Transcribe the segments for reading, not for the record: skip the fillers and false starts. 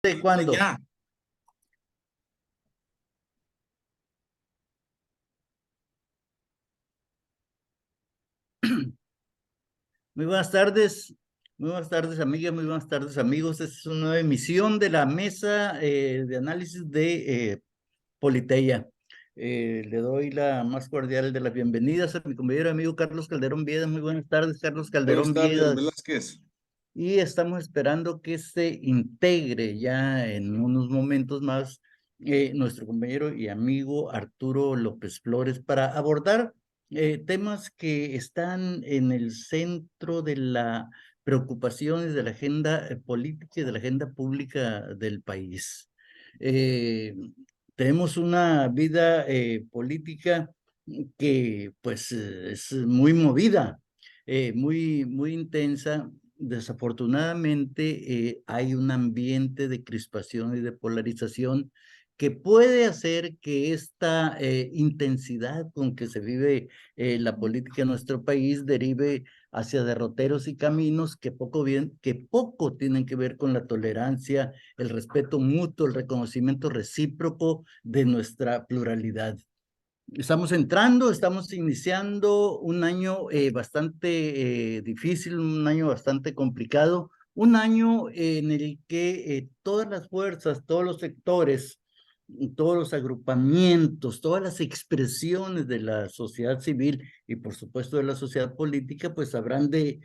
¿De cuándo? Ya. Muy buenas tardes amigas, muy buenas tardes amigos. Esta es una nueva emisión de la mesa de análisis de Politeia. Le doy la más cordial de las bienvenidas a mi compañero amigo Carlos Calderón Viedas. Muy buenas tardes, Carlos Buenas Calderón tardes, Viedas. Velázquez. Y estamos esperando que se integre ya en unos momentos más nuestro compañero y amigo Arturo López Flores para abordar temas que están en el centro de la preocupaciones de la agenda política y de la agenda pública del país. Eh, Tenemos una vida política que pues es muy movida, muy intensa. Desafortunadamente, hay un ambiente de crispación y de polarización que puede hacer que esta intensidad con que se vive la política en nuestro país derive hacia derroteros y caminos que poco tienen que ver con la tolerancia, el respeto mutuo, el reconocimiento recíproco de nuestra pluralidad. Estamos iniciando un año bastante difícil, un año bastante complicado, un año en el que todas las fuerzas, todos los sectores, todos los agrupamientos, todas las expresiones de la sociedad civil y por supuesto de la sociedad política, pues habrán de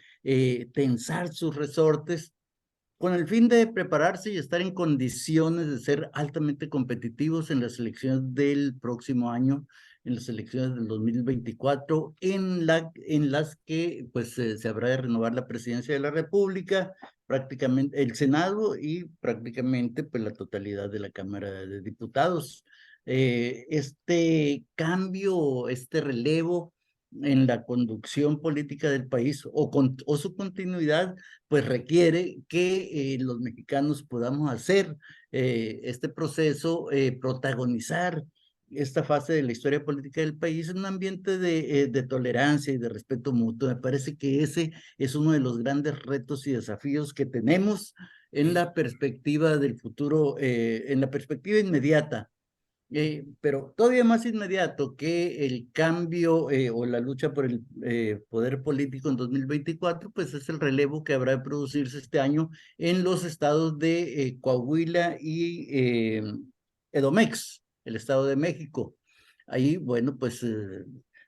tensar sus resortes con el fin de prepararse y estar en condiciones de ser altamente competitivos en las elecciones del próximo año, en las elecciones del 2024, en las que pues se habrá de renovar la presidencia de la República, prácticamente el Senado y prácticamente pues la totalidad de la Cámara de Diputados. Este cambio, este relevo en la conducción política del país o su continuidad pues requiere que los mexicanos podamos hacer este proceso, protagonizar esta fase de la historia política del país en un ambiente de tolerancia y de respeto mutuo. Me parece que ese es uno de los grandes retos y desafíos que tenemos en la perspectiva del futuro, en la perspectiva inmediata. Pero todavía más inmediato que el cambio o la lucha por el poder político en 2024, pues es el relevo que habrá de producirse este año en los estados de Coahuila y Edomex, el Estado de México. Ahí, bueno, pues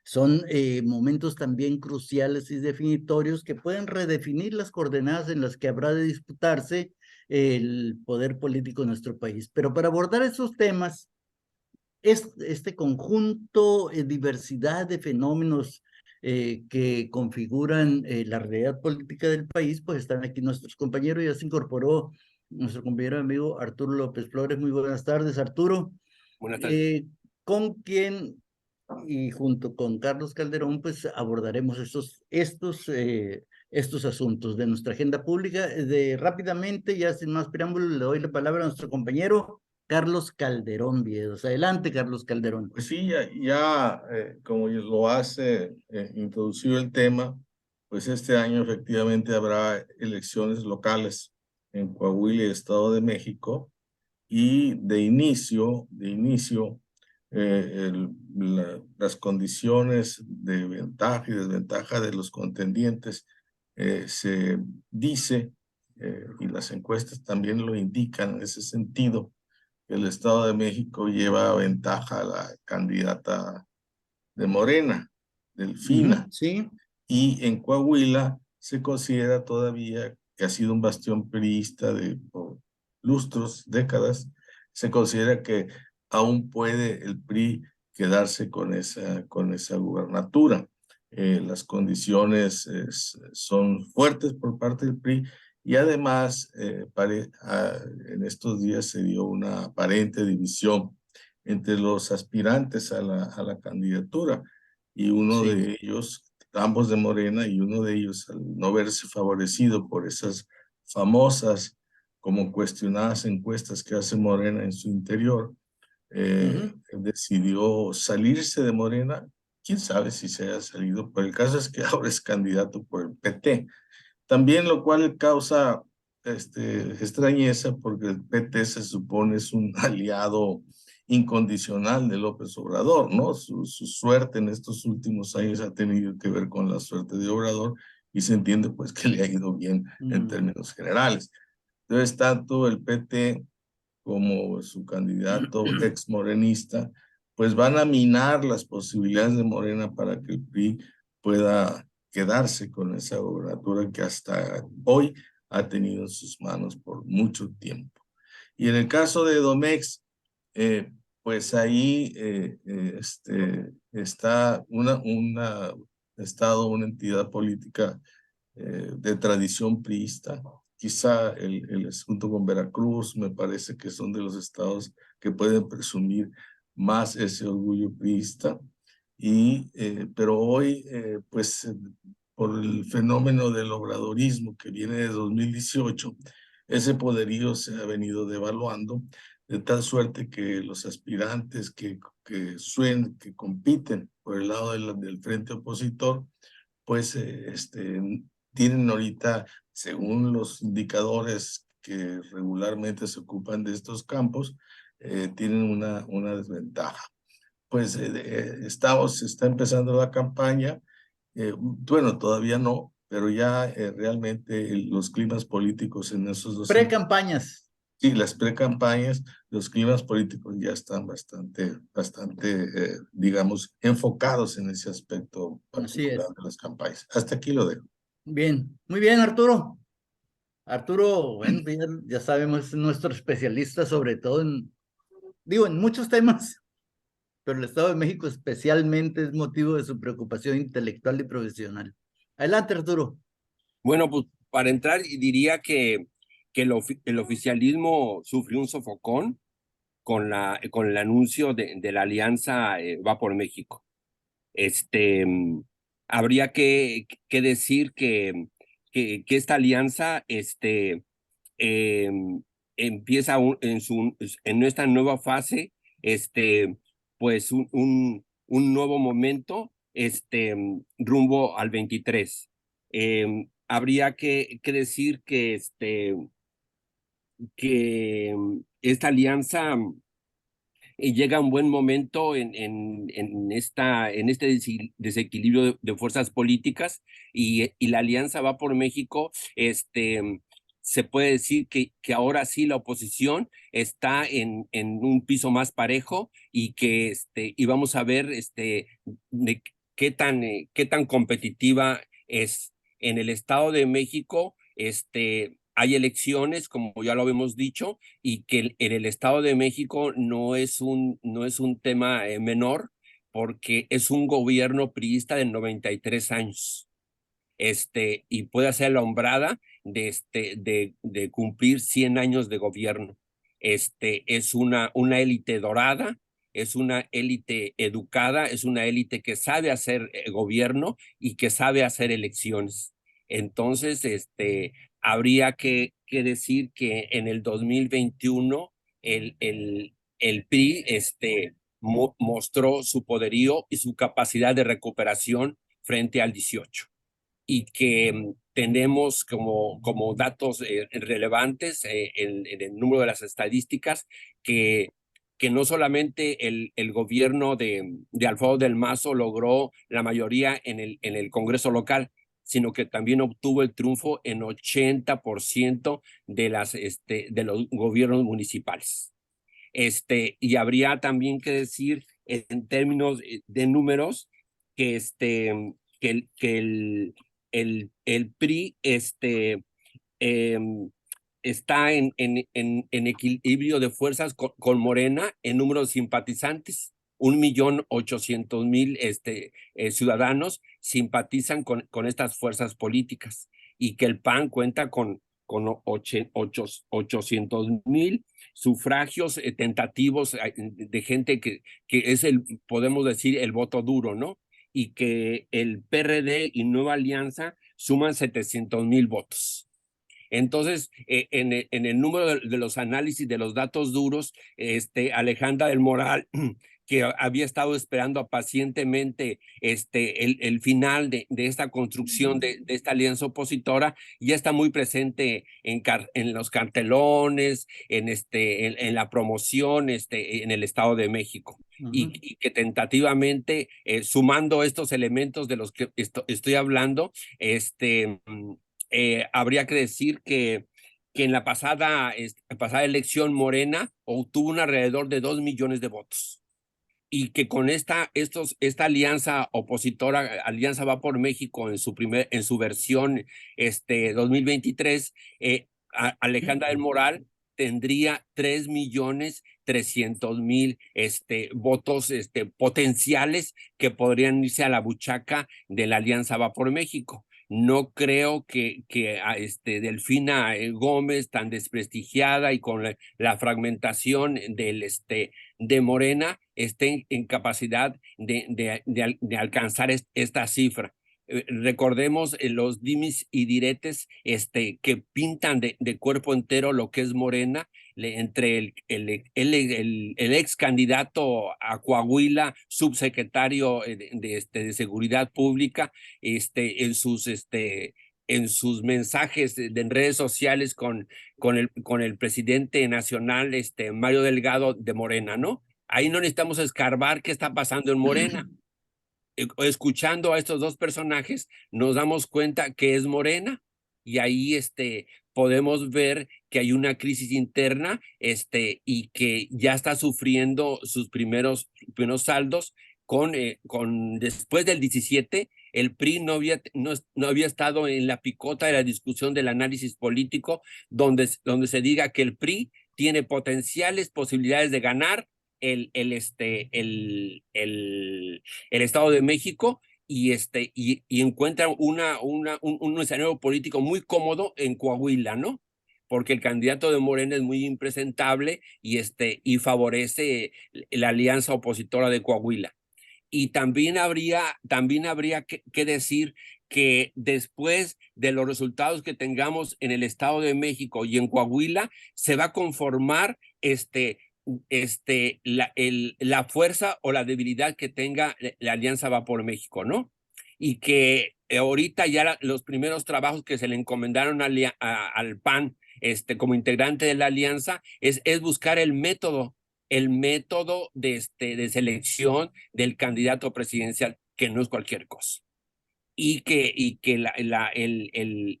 son momentos también cruciales y definitorios que pueden redefinir las coordenadas en las que habrá de disputarse el poder político en nuestro país. Pero para abordar esos temas, este conjunto, diversidad de fenómenos que configuran la realidad política del país, pues están aquí nuestros compañeros. Ya se incorporó nuestro compañero amigo Arturo López Flores. Muy buenas tardes, Arturo. Buenas tardes. Con quien y junto con Carlos Calderón, pues abordaremos estos asuntos de nuestra agenda pública. Rápidamente, ya sin más preámbulo, le doy la palabra a nuestro compañero Carlos Calderón Viedos. Adelante, Carlos Calderón. Pues sí, como lo hace introducido el tema, pues este año efectivamente habrá elecciones locales en Coahuila y Estado de México y las condiciones de ventaja y desventaja de los contendientes se dice, y las encuestas también lo indican en ese sentido, el Estado de México lleva ventaja a la candidata de Morena, Delfina, Sí. y en Coahuila se considera todavía que ha sido un bastión priista por lustros, décadas, se considera que aún puede el PRI quedarse con esa gubernatura. Las condiciones son fuertes por parte del PRI y además en estos días se dio una aparente división entre los aspirantes a la candidatura y uno Sí. de ellos, ambos de Morena, y uno de ellos al no verse favorecido por esas famosas como cuestionadas encuestas que hace Morena en su interior, decidió salirse de Morena. Quién sabe si se haya salido, pero el caso es que ahora es candidato por el PT. También lo cual causa extrañeza porque el PT se supone es un aliado incondicional de López Obrador, ¿no? Su suerte en estos últimos años ha tenido que ver con la suerte de Obrador y se entiende pues que le ha ido bien en términos generales. Entonces, tanto el PT como su candidato ex morenista, pues van a minar las posibilidades de Morena para que el PRI pueda quedarse con esa gobernatura que hasta hoy ha tenido en sus manos por mucho tiempo. Y en el caso de Domex, pues ahí está una estado, una entidad política de tradición priista. Quizá junto con Veracruz, me parece que son de los estados que pueden presumir más ese orgullo priista. Pero hoy, pues, por el fenómeno del obradorismo que viene de 2018, ese poderío se ha venido devaluando, de tal suerte que los aspirantes que compiten por el lado del frente opositor, pues tienen ahorita, según los indicadores que regularmente se ocupan de estos campos, tienen una desventaja. Pues está empezando la campaña, bueno, todavía no, pero ya realmente los climas políticos en esos dos Pre-campañas. sí, las precampañas, los climas políticos ya están digamos, enfocados en ese aspecto Así particular es. de las campañas. Hasta aquí lo dejo. Bien, muy bien, Arturo. Arturo, bueno, pues ya sabemos, es nuestro especialista sobre todo en muchos temas, pero el Estado de México especialmente es motivo de su preocupación intelectual y profesional. Adelante, Arturo. Bueno, pues para entrar diría que el oficialismo sufrió un sofocón con el anuncio de la alianza Va por México. Habría que decir que esta alianza eh, empieza en esta nueva fase, pues un nuevo momento rumbo al 23. Habría que decir que esta alianza llega a un buen momento en este desequilibrio de fuerzas políticas y la Alianza Va por México, se puede decir que ahora sí la oposición está en un piso más parejo y vamos a ver de qué tan competitiva es. En el Estado de México, hay elecciones, como ya lo habíamos dicho, y que en el Estado de México no es un tema menor, porque es un gobierno priista de 93 años, y puede hacer la hombrada de cumplir 100 años de gobierno. Es una élite dorada, es una élite educada, es una élite que sabe hacer gobierno y que sabe hacer elecciones. Entonces, habría que decir que en el 2021 el PRI mostró su poderío y su capacidad de recuperación frente al 18 y que tenemos como datos relevantes en el número de las estadísticas que no solamente el gobierno de Alfredo del Mazo logró la mayoría en el Congreso local, sino que también obtuvo el triunfo en 80% de los gobiernos municipales. Y habría también que decir en términos de números que el PRI eh, está en equilibrio de fuerzas con Morena en número de simpatizantes. 1.800.000 ciudadanos simpatizan con estas fuerzas políticas y que el PAN cuenta con 800.000 sufragios tentativos de gente que es podemos decir, el voto duro, ¿no? Y que el PRD y Nueva Alianza suman 700.000 votos. Entonces, en el número de los análisis de los datos duros, Alejandra del Moral, que había estado esperando pacientemente el final de esta construcción de esta alianza opositora, ya está muy presente en los cartelones, en la promoción en el Estado de México. Y que tentativamente, sumando estos elementos de los que estoy hablando, habría que decir que en la pasada elección Morena obtuvo alrededor de 2 millones de votos y que con esta alianza opositora, Alianza Va por México, en su versión 2023, Alejandra del Moral tendría 3.300.000 votos potenciales que podrían irse a la buchaca de la Alianza Va por México. No creo que Delfina Gómez, tan desprestigiada y con la fragmentación de Morena, esté en capacidad de alcanzar esta cifra. Recordemos los dimis y diretes que pintan de cuerpo entero lo que es Morena, entre el ex candidato a Coahuila, subsecretario de Seguridad Pública, en sus mensajes en redes sociales con el presidente nacional, Mario Delgado de Morena, ¿no? Ahí no necesitamos escarbar qué está pasando en Morena. Escuchando a estos dos personajes, nos damos cuenta que es Morena, y ahí podemos ver que hay una crisis interna y que ya está sufriendo sus primeros saldos después del 17. El PRI no había estado en la picota de la discusión del análisis político, donde se diga que el PRI tiene potenciales posibilidades de ganar el Estado de México, y encuentran un escenario político muy cómodo en Coahuila, ¿no? Porque el candidato de Morena es muy impresentable y favorece la alianza opositora de Coahuila. Y también habría que decir que después de los resultados que tengamos en el Estado de México y en Coahuila, se va a conformar la fuerza o la debilidad que tenga la Alianza Va por México, ¿no? Y que ahorita ya los primeros trabajos que se le encomendaron al PAN como integrante de la alianza es buscar el método de selección del candidato presidencial, que no es cualquier cosa. Y que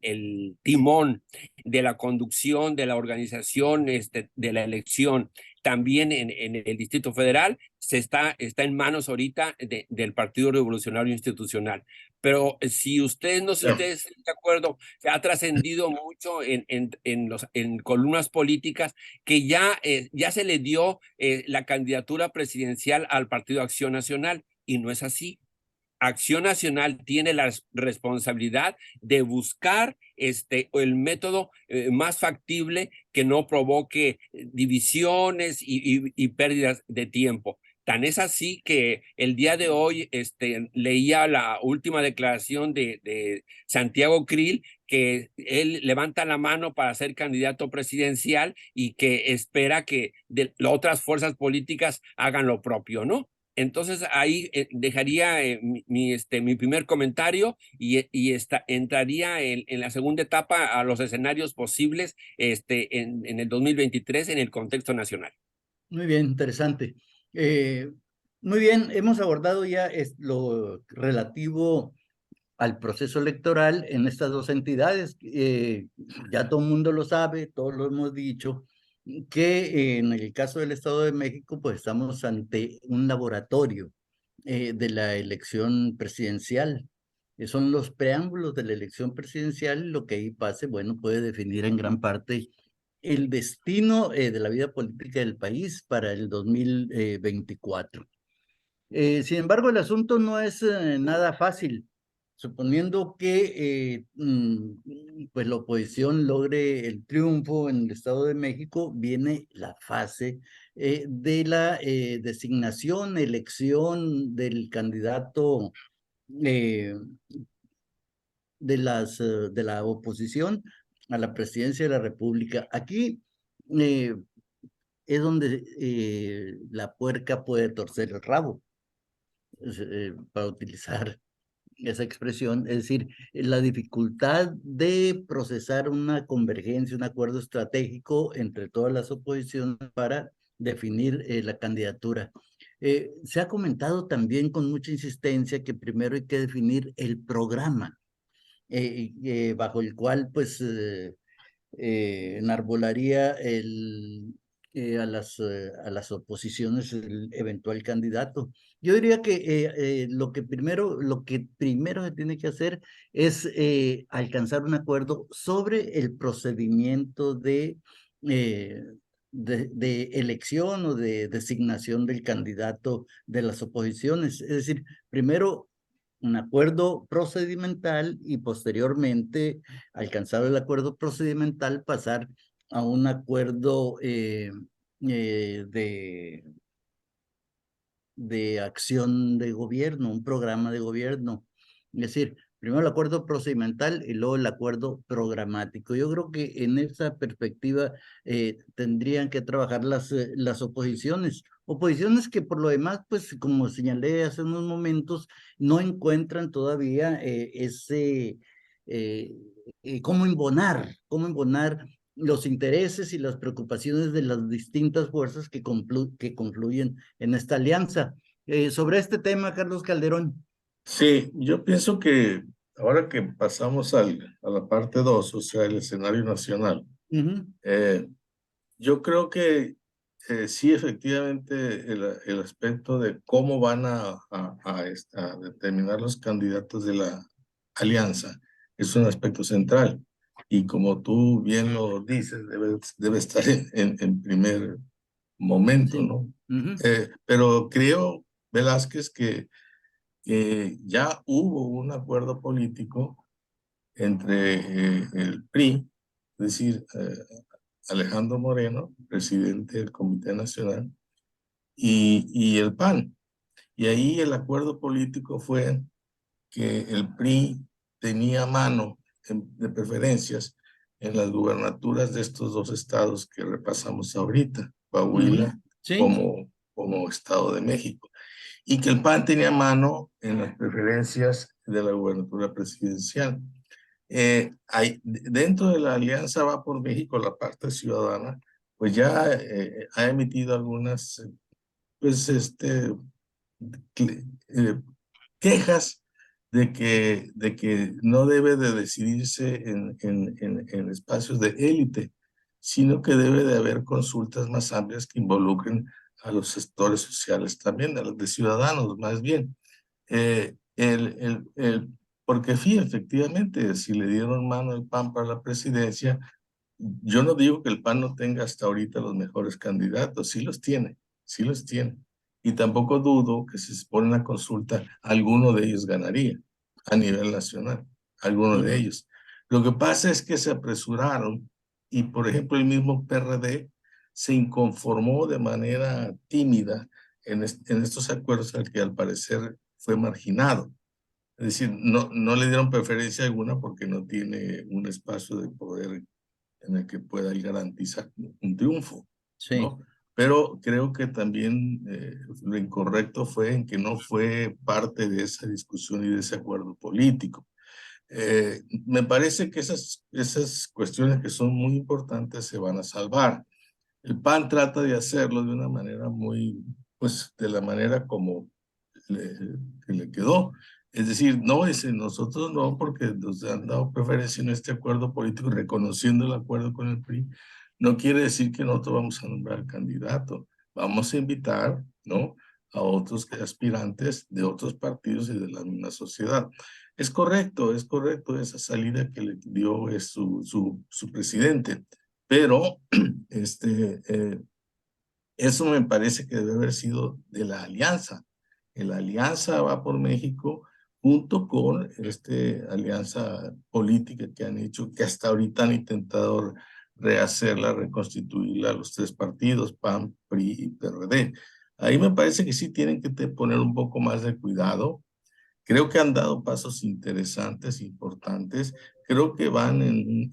el timón de la conducción de la organización de la elección también en el Distrito Federal está en manos ahorita del Partido Revolucionario Institucional. Pero si ustedes están de acuerdo, ha trascendido mucho en columnas políticas que ya se le dio la candidatura presidencial al Partido Acción Nacional, y no es así. Acción Nacional tiene la responsabilidad de buscar el método más factible, que no provoque divisiones y pérdidas de tiempo. Tan es así que el día de hoy leía la última declaración de Santiago Krill, que él levanta la mano para ser candidato presidencial y que espera que las otras fuerzas políticas hagan lo propio, ¿no? Entonces ahí dejaría mi primer comentario, y entraría en la segunda etapa a los escenarios posibles en el 2023 en el contexto nacional. Muy bien, interesante. Muy bien, hemos abordado ya lo relativo al proceso electoral en estas dos entidades. Ya todo el mundo lo sabe, todos lo hemos dicho, que en el caso del Estado de México, pues estamos ante un laboratorio de la elección presidencial. Son los preámbulos de la elección presidencial. Lo que ahí pase, bueno, puede definir en gran parte el destino de la vida política del país para el 2024. Sin embargo, el asunto no es nada fácil. Suponiendo que pues la oposición logre el triunfo en el Estado de México, viene la fase de la designación, elección del candidato de la oposición a la presidencia de la República. Aquí es donde la puerca puede torcer el rabo, para utilizar esa expresión, es decir, la dificultad de procesar una convergencia, un acuerdo estratégico entre todas las oposiciones para definir la candidatura. Se ha comentado también con mucha insistencia que primero hay que definir el programa bajo el cual pues enarbolaría a las oposiciones el eventual candidato. Yo diría que lo que primero se tiene que hacer es alcanzar un acuerdo sobre el procedimiento eh, de elección o de designación del candidato de las oposiciones. Es decir, primero un acuerdo procedimental y posteriormente, alcanzado el acuerdo procedimental, pasar a un acuerdo de acción de gobierno, un programa de gobierno. Es decir, primero el acuerdo procedimental y luego el acuerdo programático. Yo creo que en esa perspectiva tendrían que trabajar las oposiciones. Oposiciones que por lo demás, pues como señalé hace unos momentos, no encuentran todavía cómo embonar los intereses y las preocupaciones de las distintas fuerzas que confluyen en esta alianza. Sobre este tema, Carlos Calderón. Sí, yo pienso que ahora que pasamos a la parte 2, o sea, el escenario nacional, eh, yo creo que sí, efectivamente, el aspecto de cómo van a determinar los candidatos de la alianza es un aspecto central. Y como tú bien lo dices, debe estar en primer momento, Sí. ¿no? Pero creo, Velázquez, que ya hubo un acuerdo político entre el PRI, es decir, Alejandro Moreno, presidente del Comité Nacional, y el PAN. Y ahí el acuerdo político fue que el PRI tenía mano de preferencias en las gubernaturas de estos dos estados que repasamos ahorita, Coahuila Sí. como Estado de México, y que el PAN tenía mano en las preferencias de la gubernatura presidencial. Dentro de la Alianza Va por México, la parte ciudadana, pues ya ha emitido algunas pues, quejas de que no debe de decidirse en espacios de élite, sino que debe de haber consultas más amplias que involucren a los sectores sociales también, a los de ciudadanos más bien. Porque efectivamente, si le dieron mano al PAN para la presidencia, yo no digo que el PAN no tenga hasta ahorita los mejores candidatos, sí los tiene, sí los tiene. Y tampoco dudo que si se pone una consulta, alguno de ellos ganaría a nivel nacional, alguno de ellos. Lo que pasa es que se apresuraron y, por ejemplo, el mismo PRD se inconformó de manera tímida en estos acuerdos al que al parecer fue marginado. Es decir, no le dieron preferencia alguna porque no tiene un espacio de poder en el que pueda garantizar un triunfo, Sí. ¿no? Pero creo que también lo incorrecto fue en que no fue parte de esa discusión y de ese acuerdo político. Me parece que esas cuestiones que son muy importantes se van a salvar. El PAN trata de hacerlo de una manera muy, pues de la manera como que le quedó. Es decir, no, nosotros no, porque nos han dado preferencia en este acuerdo político, reconociendo el acuerdo con el PRI, no quiere decir que nosotros vamos a nombrar candidato. Vamos a invitar, ¿no?, a otros aspirantes de otros partidos y de la misma sociedad. Es correcto esa salida que le dio su presidente, pero eso me parece que debe haber sido de la alianza. La alianza Va por México junto con alianza política que han hecho, que hasta ahorita han intentado rehacerla, reconstituirla, los tres partidos, PAN, PRI y PRD. Ahí me parece que sí tienen que poner un poco más de cuidado, Creo que han dado pasos interesantes, importantes. Creo que van en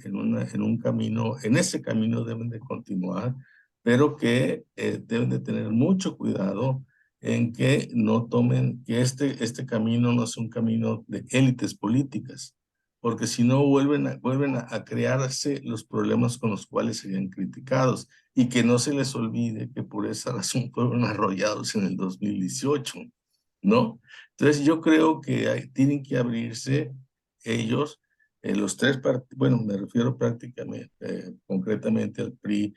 un camino, en ese camino deben de continuar, pero que deben de tener mucho cuidado en que no tomen, que este camino no sea un camino de élites políticas, porque si no vuelven a crearse los problemas con los cuales serían criticados, y que no se les olvide que por esa razón fueron arrollados en el 2018, ¿no? Entonces yo creo que tienen que abrirse ellos, los tres partidos, bueno, me refiero prácticamente, concretamente al PRI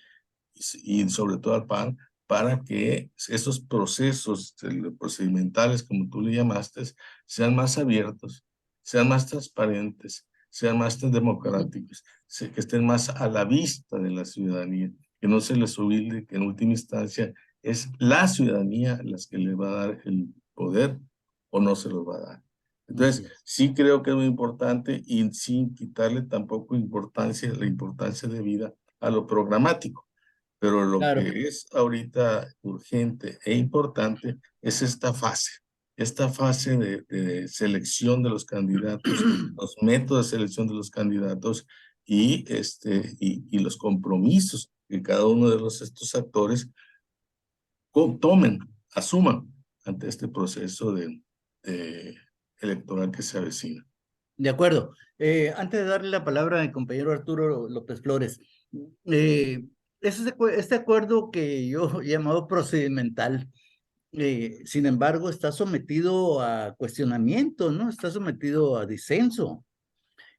y sobre todo al PAN, para que esos procesos procedimentales, como tú le llamaste, sean más abiertos, sean más transparentes, sean más democráticos, que estén más a la vista de la ciudadanía, que no se les olvide que en última instancia es la ciudadanía las que le va a dar el poder o no se lo va a dar. Entonces, sí creo que es muy importante y sin quitarle tampoco importancia, la importancia de vida a lo programático. Pero lo Claro. que es ahorita urgente e importante es esta fase de selección de los candidatos, los métodos de selección de los candidatos y los compromisos que cada uno de estos actores tomen, asuman ante este proceso electoral que se avecina. De acuerdo. Antes de darle la palabra al compañero Arturo López Flores, este acuerdo que yo he llamado procedimental, sin embargo, está sometido a cuestionamiento, ¿no? Está sometido a disenso.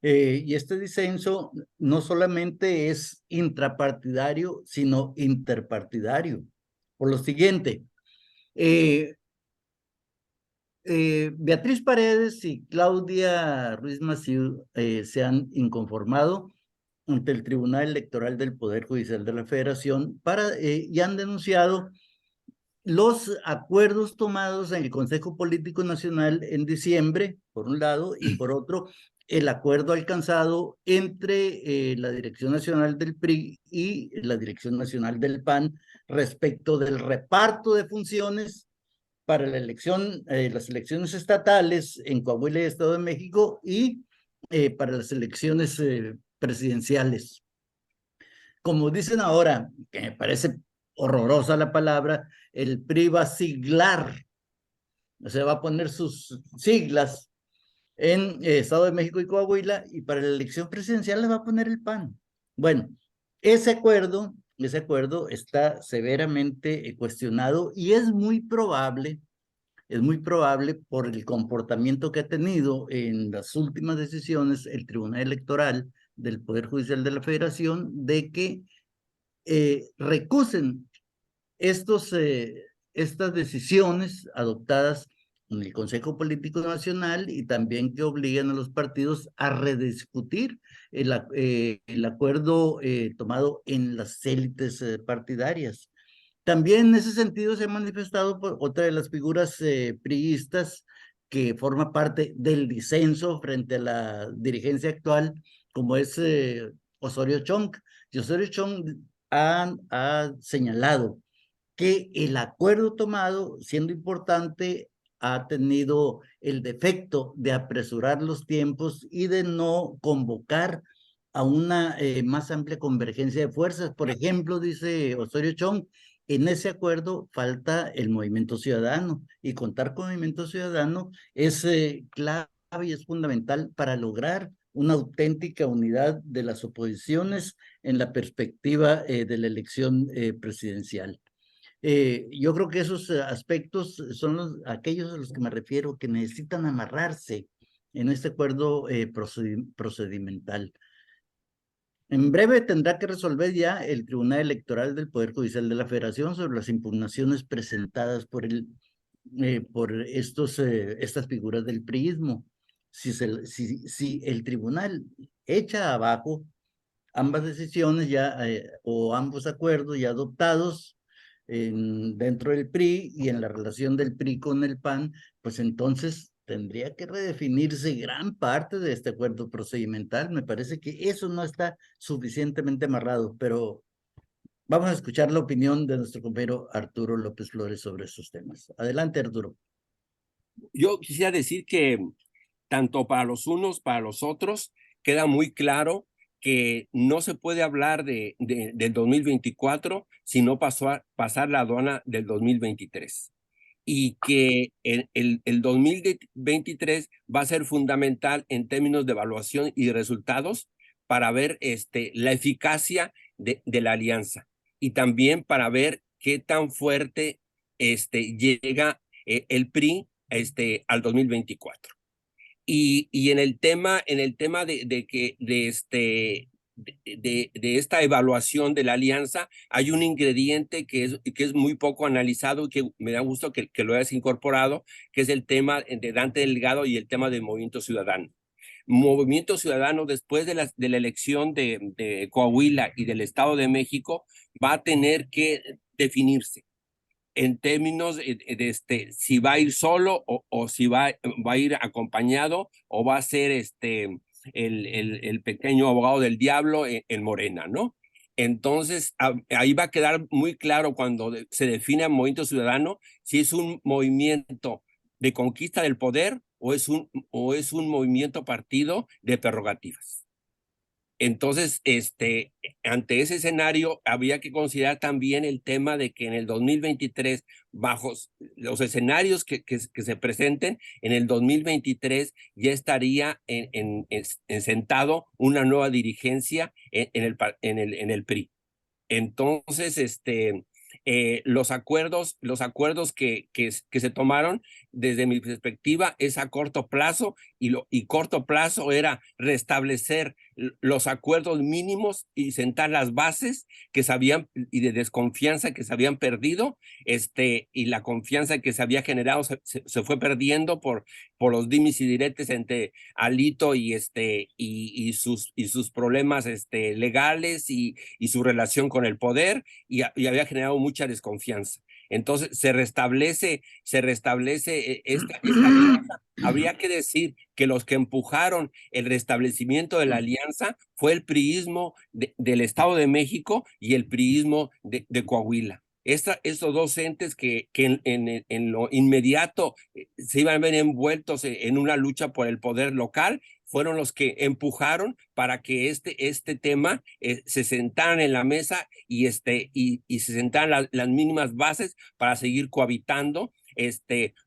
Y este disenso no solamente es intrapartidario, sino interpartidario. Por lo siguiente, Beatriz Paredes y Claudia Ruiz Massieu se han inconformado ante el Tribunal Electoral del Poder Judicial de la Federación y han denunciado los acuerdos tomados en el Consejo Político Nacional en diciembre, por un lado, y por otro, el acuerdo alcanzado entre la Dirección Nacional del PRI y la Dirección Nacional del PAN respecto del reparto de funciones para las elecciones estatales en Coahuila y Estado de México y para las elecciones presidenciales. Como dicen ahora, que me parece horrorosa la palabra, el PRI va a siglar, o sea, va a poner sus siglas en Estado de México y Coahuila, y para la elección presidencial le va a poner el PAN. Bueno, ese acuerdo está severamente cuestionado y es muy probable por el comportamiento que ha tenido en las últimas decisiones el Tribunal Electoral del Poder Judicial de la Federación de que recusen estas decisiones adoptadas en el Consejo Político Nacional y también que obligan a los partidos a rediscutir el acuerdo tomado en las élites partidarias. También en ese sentido se ha manifestado por otra de las figuras priistas que forma parte del disenso frente a la dirigencia actual, como es Osorio Chong. Y Osorio Chong ha señalado que el acuerdo tomado, siendo importante, ha tenido el defecto de apresurar los tiempos y de no convocar a una más amplia convergencia de fuerzas. Por ejemplo, dice Osorio Chong, en ese acuerdo falta el movimiento ciudadano, y contar con el movimiento ciudadano es clave y es fundamental para lograr una auténtica unidad de las oposiciones en la perspectiva de la elección presidencial. Yo creo que esos aspectos son aquellos a los que me refiero, que necesitan amarrarse en este acuerdo procedimental. En breve tendrá que resolver ya el Tribunal Electoral del Poder Judicial de la Federación sobre las impugnaciones presentadas por estas figuras del priismo. Si el tribunal echa abajo ambas decisiones o ambos acuerdos ya adoptados dentro del PRI y en la relación del PRI con el PAN, pues entonces tendría que redefinirse gran parte de este acuerdo procedimental. Me parece que eso no está suficientemente amarrado, pero vamos a escuchar la opinión de nuestro compañero Arturo López Flores sobre estos temas. Adelante, Arturo. yo quisiera decir que tanto para los unos, para los otros, queda muy claro que no se puede hablar del 2024 si no pasar la aduana del 2023. Y que el 2023 va a ser fundamental en términos de evaluación y de resultados para ver la eficacia de la alianza y también para ver qué tan fuerte llega el PRI al 2024. Y en el tema de esta evaluación de la alianza, hay un ingrediente que es muy poco analizado y que me da gusto que lo hayas incorporado, que es el tema de Dante Delgado y el tema del Movimiento Ciudadano. Movimiento Ciudadano, después de la elección de Coahuila y del Estado de México, va a tener que definirse en términos si va a ir solo o si va a ir acompañado o va a ser el pequeño abogado del diablo en Morena, ¿no? Entonces, ahí va a quedar muy claro cuando se define el movimiento ciudadano si es un movimiento de conquista del poder o es un movimiento partido de prerrogativas. Entonces, ante ese escenario, habría que considerar también el tema de que en el 2023, bajo los escenarios que se presenten, en el 2023 ya estaría sentado una nueva dirigencia en el PRI. Entonces, los acuerdos que se tomaron, desde mi perspectiva, es a corto plazo y corto plazo era restablecer los acuerdos mínimos y sentar las bases que se habían y de desconfianza que se habían perdido, y la confianza que se había generado se fue perdiendo por los dimes y diretes entre Alito y sus problemas legales y su relación con el poder y había generado mucha desconfianza. Entonces se restablece esta alianza. Habría que decir que los que empujaron el restablecimiento de la alianza fue el priismo del Estado de México y el priismo de Coahuila. Estos dos entes que en lo inmediato se iban a ver envueltos en una lucha por el poder local, fueron los que empujaron para que este tema se sentaran en la mesa y se sentaran las mínimas bases para seguir cohabitando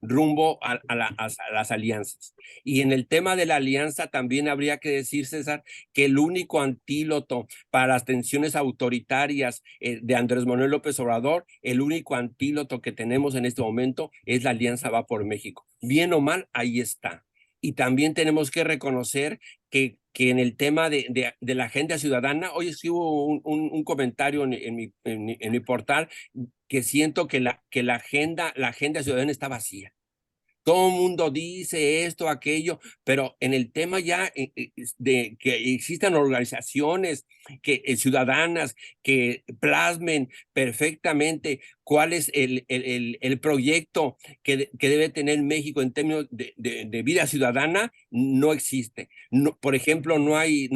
rumbo a las alianzas. Y en el tema de la alianza también habría que decir, César, que el único antídoto para las tensiones autoritarias de Andrés Manuel López Obrador, el único antídoto que tenemos en este momento es la Alianza Va por México. Bien o mal, ahí está. Y también tenemos que reconocer que en el tema de la agenda ciudadana, hoy escribo un comentario en mi portal que siento que la agenda ciudadana está vacía. Todo el mundo dice esto, aquello, pero en el tema ya de que existan organizaciones ciudadanas que plasmen perfectamente cuál es el proyecto que debe tener México en términos de vida ciudadana, no existe. No, por ejemplo, no hay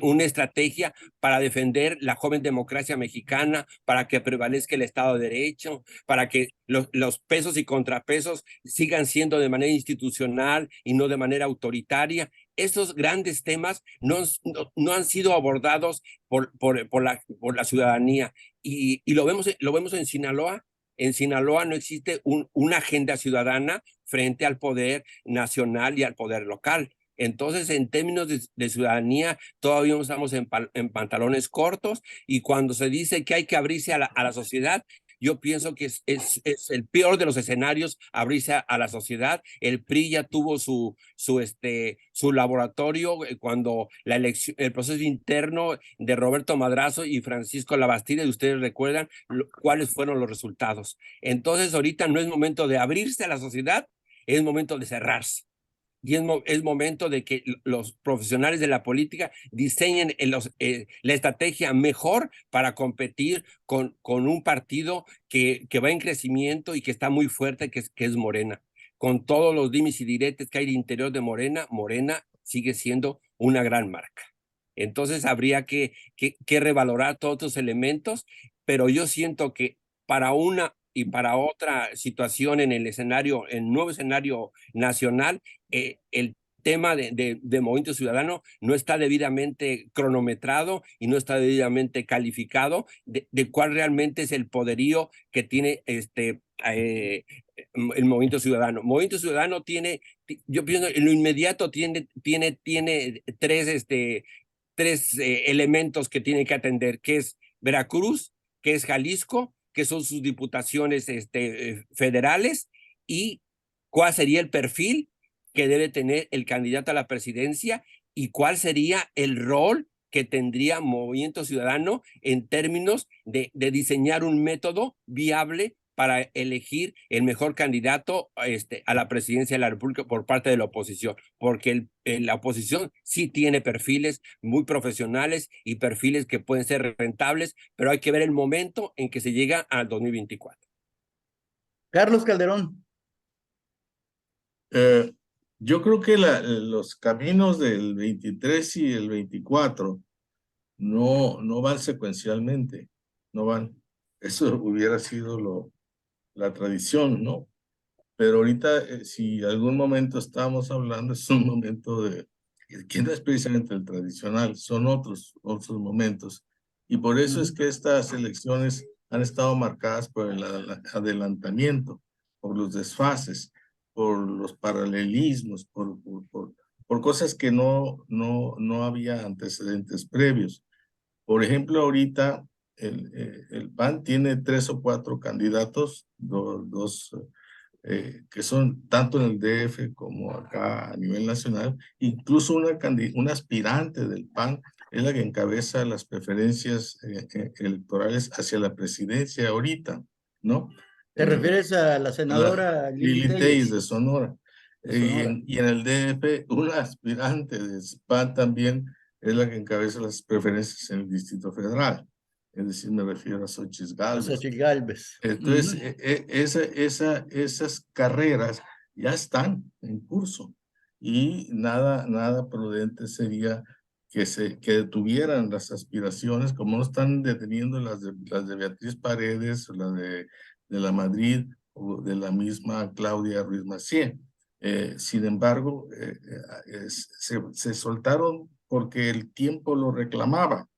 una estrategia para defender la joven democracia mexicana, para que prevalezca el Estado de Derecho, para que los pesos y contrapesos sigan siendo de manera institucional y no de manera autoritaria. Estos grandes temas no han sido abordados por la ciudadanía y lo vemos en Sinaloa. En Sinaloa no existe una agenda ciudadana frente al poder nacional y al poder local. Entonces, en términos de ciudadanía, todavía estamos en pantalones cortos y cuando se dice que hay que abrirse a la sociedad, yo pienso que es el peor de los escenarios abrirse a la sociedad. El PRI ya tuvo su laboratorio cuando el proceso interno de Roberto Madrazo y Francisco Labastida, y ustedes recuerdan cuáles fueron los resultados. Entonces, ahorita no es momento de abrirse a la sociedad, es momento de cerrarse. Y es momento de que los profesionales de la política diseñen la estrategia mejor para competir con un partido que va en crecimiento y que está muy fuerte, que es Morena. Con todos los dimes y diretes que hay al interior de Morena, Morena sigue siendo una gran marca. Entonces habría que revalorar todos estos elementos, pero yo siento que para y para otra situación en el escenario, en el nuevo escenario nacional, el tema de Movimiento Ciudadano no está debidamente cronometrado y no está debidamente calificado de cuál realmente es el poderío que tiene el Movimiento Ciudadano. Movimiento Ciudadano tiene, yo pienso, en lo inmediato tiene tres elementos que tiene que atender, que es Veracruz, que es Jalisco, que son sus diputaciones federales, y cuál sería el perfil que debe tener el candidato a la presidencia y cuál sería el rol que tendría Movimiento Ciudadano en términos de diseñar un método viable para elegir el mejor candidato a la presidencia de la República por parte de la oposición, porque la oposición sí tiene perfiles muy profesionales y perfiles que pueden ser rentables, pero hay que ver el momento en que se llega al 2024. Carlos Calderón. Yo creo que los caminos del 23 y el 24 no van secuencialmente, no van. Eso hubiera sido la tradición, ¿no? Pero ahorita, si algún momento estamos hablando, es un momento que no es precisamente el tradicional, son otros momentos. Y por eso es que estas elecciones han estado marcadas por el adelantamiento, por los desfases, por los paralelismos, por cosas que no había antecedentes previos. Por ejemplo, ahorita el PAN tiene 3 o 4 candidatos, dos que son tanto en el DF como acá a nivel nacional. Incluso una aspirante del PAN es la que encabeza las preferencias electorales hacia la presidencia ahorita, ¿no? ¿Te refieres a la senadora Lili Lili Telles Telles de Sonora. de Sonora? Y en el DF, una aspirante de PAN también es la que encabeza las preferencias en el Distrito Federal. Es decir, me refiero a Xochitl A Gálvez. Xochitl Gálvez. Entonces, esas carreras ya están en curso y nada prudente sería que detuvieran las aspiraciones, como no están deteniendo las de Beatriz Paredes, o de la Madrid o de la misma Claudia Ruiz Massieu. Sin embargo, se soltaron porque el tiempo lo reclamaba.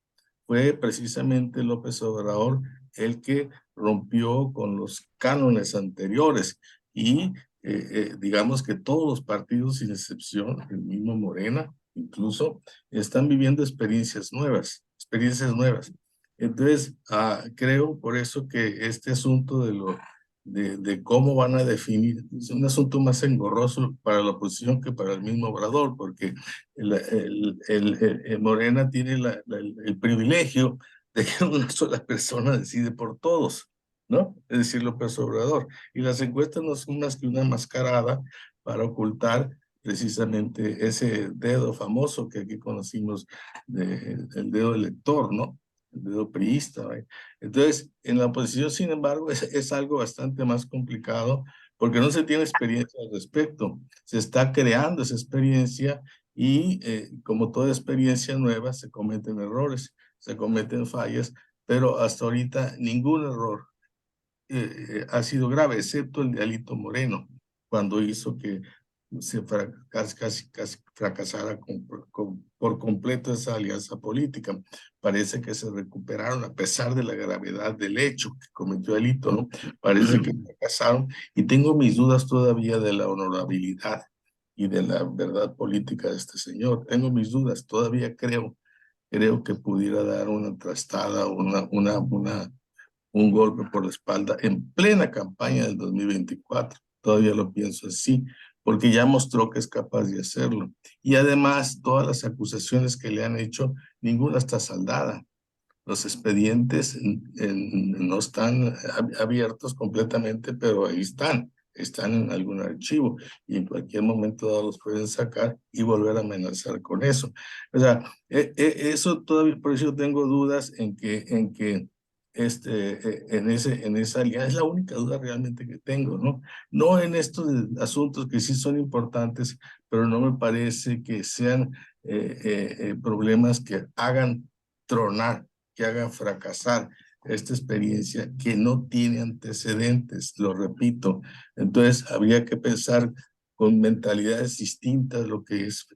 Fue precisamente López Obrador el que rompió con los cánones anteriores y digamos que todos los partidos, sin excepción, el mismo Morena, incluso, están viviendo experiencias nuevas. Entonces, creo por eso que este asunto de cómo van a definir, es un asunto más engorroso para la oposición que para el mismo Obrador, porque Morena tiene el privilegio de que una sola persona decide por todos, ¿no? Es decir, López Obrador. Y las encuestas no son más que una mascarada para ocultar precisamente ese dedo famoso que aquí conocimos, el dedo elector, ¿no? El dedo priista, ¿eh? Entonces, en la oposición, sin embargo, es algo bastante más complicado porque no se tiene experiencia al respecto. Se está creando esa experiencia y como toda experiencia nueva, se cometen errores, se cometen fallas, pero hasta ahorita ningún error ha sido grave, excepto el de Alito Moreno, cuando hizo que casi fracasara por completo esa alianza política. Parece que se recuperaron a pesar de la gravedad del hecho que cometió Alito, ¿no? Parece que fracasaron y tengo mis dudas todavía de la honorabilidad y de la verdad política de este señor. Tengo mis dudas, todavía creo que pudiera dar una trastada, un golpe por la espalda en plena campaña del 2024. Todavía lo pienso así, porque ya mostró que es capaz de hacerlo. Y además, todas las acusaciones que le han hecho, ninguna está saldada. Los expedientes no están abiertos completamente, pero ahí están en algún archivo y en cualquier momento dado los pueden sacar y volver a amenazar con eso. O sea, eso todavía, por eso tengo dudas en que en esa alianza. Es la única duda realmente que tengo, ¿no? No en estos asuntos que sí son importantes, pero no me parece que sean problemas que hagan tronar, que hagan fracasar esta experiencia que no tiene antecedentes, lo repito. Entonces, habría que pensar con mentalidades distintas, lo que es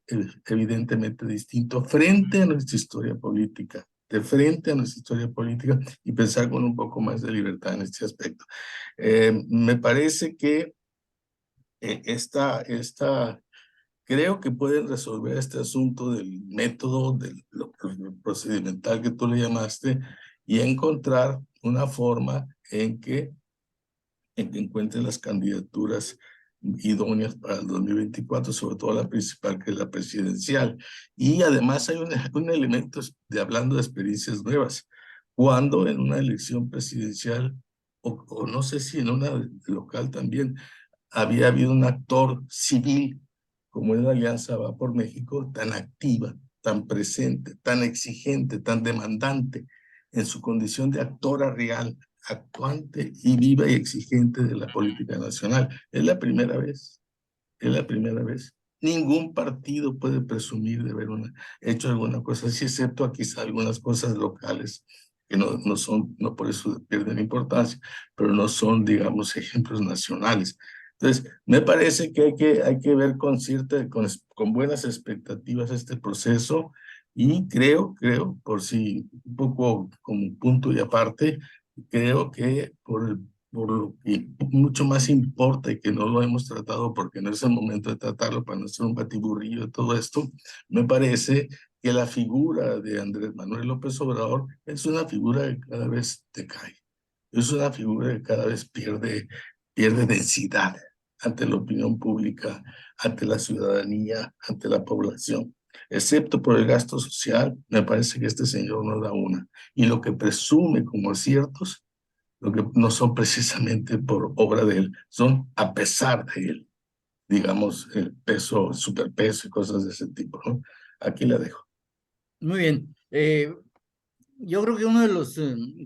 evidentemente distinto, frente a nuestra historia política, de frente a nuestra historia política, y pensar con un poco más de libertad en este aspecto. Me parece que creo que pueden resolver este asunto del método, lo procedimental que tú le llamaste, y encontrar una forma en que encuentren las candidaturas idóneas para el 2024, sobre todo la principal, que es la presidencial. Y además hay un elemento hablando de experiencias nuevas. Cuando en una elección presidencial, o no sé si en una local también, había habido un actor civil, como es la Alianza Va por México, tan activa, tan presente, tan exigente, tan demandante, en su condición de actora real, actuante y viva y exigente de la política nacional. Es la primera vez, es la primera vez. Ningún partido puede presumir de haber hecho alguna cosa así, excepto quizá algunas cosas locales que no por eso pierden importancia, pero no son, digamos, ejemplos nacionales. Entonces, me parece que hay que ver con buenas expectativas este proceso, y creo, por si un poco como punto y aparte, creo que por lo que mucho más importa y que no lo hemos tratado porque no es el momento de tratarlo para no ser un batiburrillo de todo esto, me parece que la figura de Andrés Manuel López Obrador es una figura que cada vez decae, es una figura que cada vez pierde densidad ante la opinión pública, ante la ciudadanía, ante la población. Excepto por el gasto social, me parece que este señor no da una. Y lo que presume como aciertos, lo que no son precisamente por obra de él, son a pesar de él, digamos, el peso, superpeso y cosas de ese tipo, ¿no? Aquí la dejo. Muy bien. Yo creo que uno de los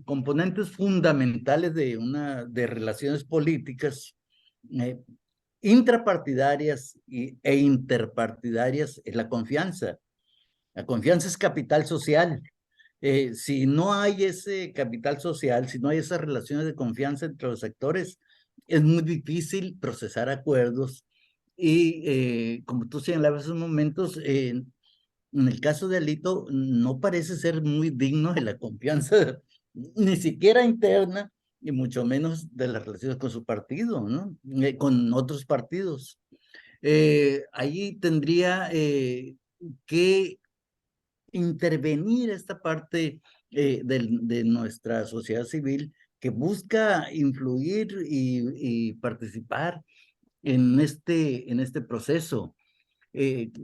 componentes fundamentales de relaciones políticas intrapartidarias e interpartidarias es la confianza. La confianza es capital social. Si no hay ese capital social, si no hay esas relaciones de confianza entre los sectores, es muy difícil procesar acuerdos. Y como tú señalabas en esos momentos, en el caso de Alito, no parece ser muy digno de la confianza, ni siquiera interna, y mucho menos de las relaciones con su partido, ¿no? Con otros partidos. Allí tendría que intervenir esta parte de nuestra sociedad civil que busca influir y participar en este proceso.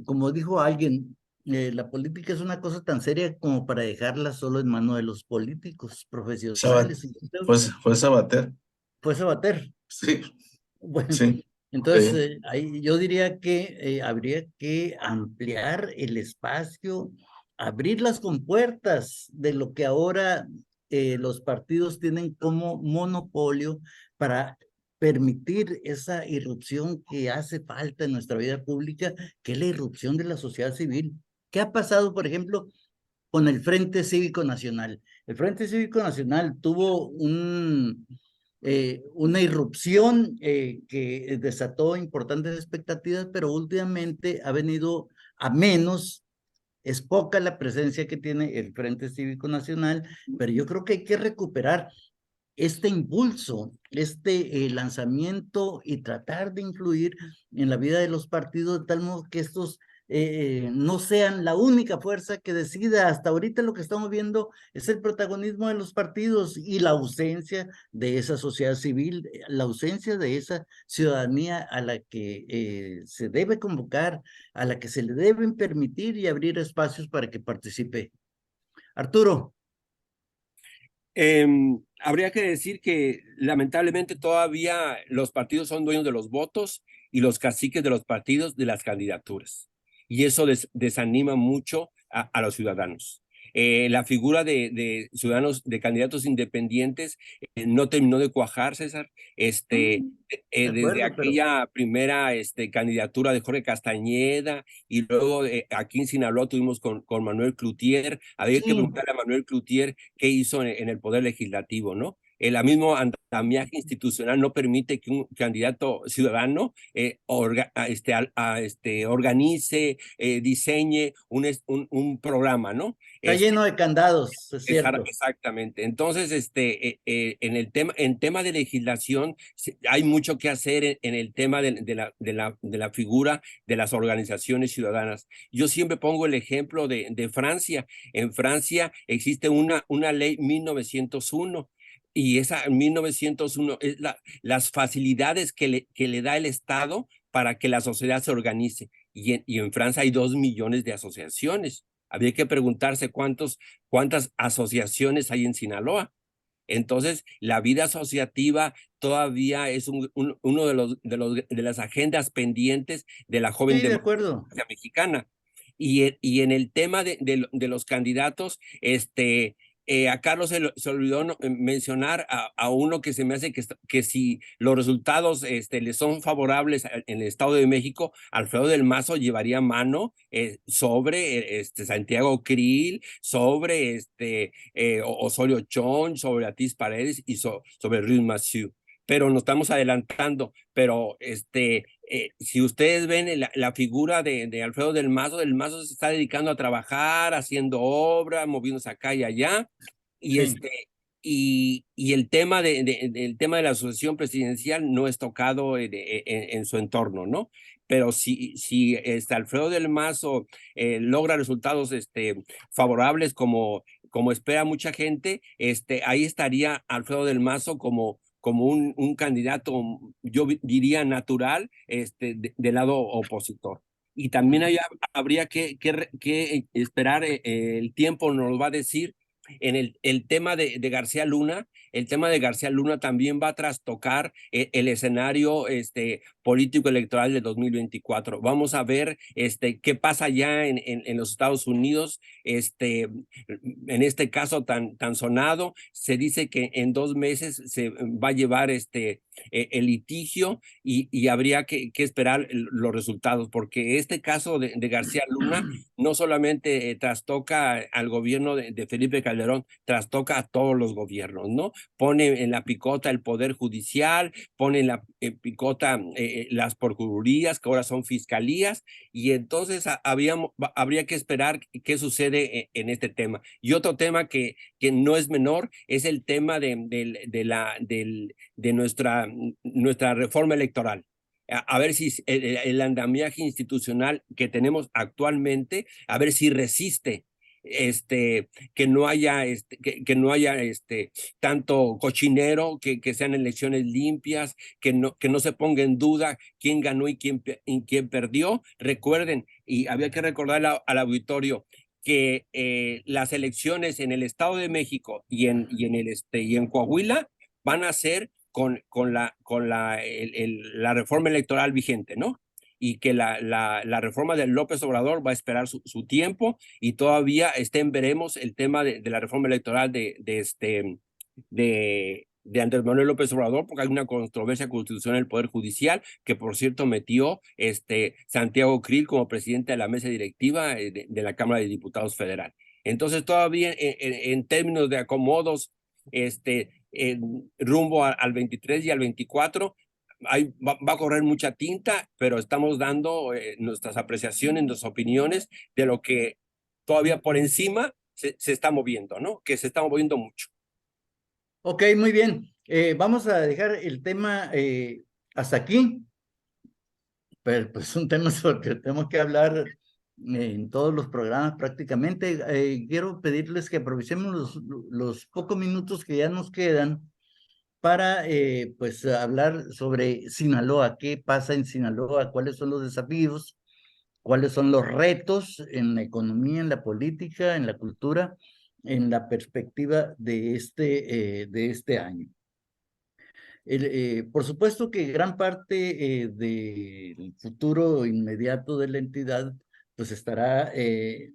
Como dijo alguien, la política es una cosa tan seria como para dejarla solo en manos de los políticos profesionales. Fue Sabater. Fue Sabater. Sí, Bueno, sí. entonces ahí yo diría que habría que ampliar el espacio, abrir las compuertas de lo que ahora los partidos tienen como monopolio para permitir esa irrupción que hace falta en nuestra vida pública, que es la irrupción de la sociedad civil. ¿Qué ha pasado, por ejemplo, con el Frente Cívico Nacional? El Frente Cívico Nacional tuvo una irrupción que desató importantes expectativas, pero últimamente ha venido a menos. Es poca la presencia que tiene el Frente Cívico Nacional, pero yo creo que hay que recuperar este impulso, este lanzamiento y tratar de influir en la vida de los partidos de tal modo que estos no sean la única fuerza que decida. Hasta ahorita lo que estamos viendo es el protagonismo de los partidos y la ausencia de esa sociedad civil, la ausencia de esa ciudadanía a la que se debe convocar, a la que se le deben permitir y abrir espacios para que participe. Arturo. Habría que decir que lamentablemente todavía los partidos son dueños de los votos y los caciques de los partidos de las candidaturas. Y eso desanima mucho a los ciudadanos. La figura de ciudadanos, de candidatos independientes, no terminó de cuajar, César. De Desde acuerdo, pero aquella primera candidatura de Jorge Castañeda, y luego aquí en Sinaloa tuvimos con Manuel Cloutier. Había que sí, preguntarle a Manuel Cloutier qué hizo en el Poder Legislativo, ¿no? El mismo andamiaje institucional no permite que un candidato ciudadano organice, diseñe un programa, ¿no? está lleno de candados, es cierto. Exactamente. Entonces, en tema de legislación, hay mucho que hacer en el tema de la figura de las organizaciones ciudadanas. Yo siempre pongo el ejemplo de Francia. En Francia existe una ley 1901. Y esa 1901 es las facilidades que le da el Estado para que la sociedad se organice. Y en Francia hay 2 millones de asociaciones. Había que preguntarse cuántas asociaciones hay en Sinaloa. Entonces, la vida asociativa todavía es uno de las agendas pendientes de la joven Sí, de acuerdo. democracia mexicana. Y en el tema de los candidatos, a Carlos se olvidó mencionar a uno que se me hace que si los resultados le son favorables en el Estado de México, Alfredo del Mazo llevaría mano sobre Santiago Krill, sobre Osorio Chong, sobre Atis Paredes y sobre Ruiz Massieu. Pero nos estamos adelantando. Pero si ustedes ven la figura de Alfredo del Mazo se está dedicando a trabajar, haciendo obra, moviéndose acá y allá. Y Sí. y el tema el tema de la sucesión presidencial no es tocado en su entorno, ¿no? Pero si Alfredo del Mazo logra resultados favorables como espera mucha gente, ahí estaría Alfredo del Mazo como un candidato, yo diría natural, del lado opositor. Y también habría que esperar, el tiempo nos lo va a decir. En el tema de García Luna, el tema de García Luna también va a trastocar el escenario político electoral de 2024. Vamos a ver qué pasa ya en los Estados Unidos. En este caso tan sonado, se dice que en 2 meses se va a llevar el litigio, y habría que esperar los resultados, porque este caso de García Luna no solamente trastoca al gobierno de Felipe Calderón, trastoca a todos los gobiernos, ¿no? Pone en la picota el Poder Judicial, pone en la picota las procuradurías, que ahora son fiscalías, y entonces habría que esperar qué sucede en este tema. Y otro tema que no es menor es el tema de nuestra reforma electoral. A ver si el andamiaje institucional que tenemos actualmente, a ver si resiste que no haya que no haya tanto cochinero, que sean elecciones limpias, que no se ponga en duda quién ganó y quién perdió. Recuerden, y había que recordar al auditorio, que las elecciones en el Estado de México y en Coahuila van a ser con la reforma electoral vigente, ¿no? Y que la reforma de López Obrador va a esperar su tiempo, y todavía veremos el tema de la reforma electoral de Andrés Manuel López Obrador, porque hay una controversia constitucional en el Poder Judicial, que por cierto metió Santiago Krill como presidente de la mesa directiva de la Cámara de Diputados Federal. Entonces todavía en términos de acomodos, rumbo al 23 y al 24, va a correr mucha tinta, pero estamos dando nuestras apreciaciones, nuestras opiniones de lo que todavía por encima se está moviendo, ¿no? Que se está moviendo mucho. Ok, muy bien. Vamos a dejar el tema hasta aquí, pero pues un tema sobre el que tenemos que hablar en todos los programas prácticamente. Quiero pedirles que aprovechemos los pocos minutos que ya nos quedan para pues hablar sobre Sinaloa, qué pasa en Sinaloa, cuáles son los desafíos, cuáles son los retos en la economía, en la política, en la cultura, en la perspectiva de este año. Por supuesto que gran parte del futuro inmediato de la entidad pues estará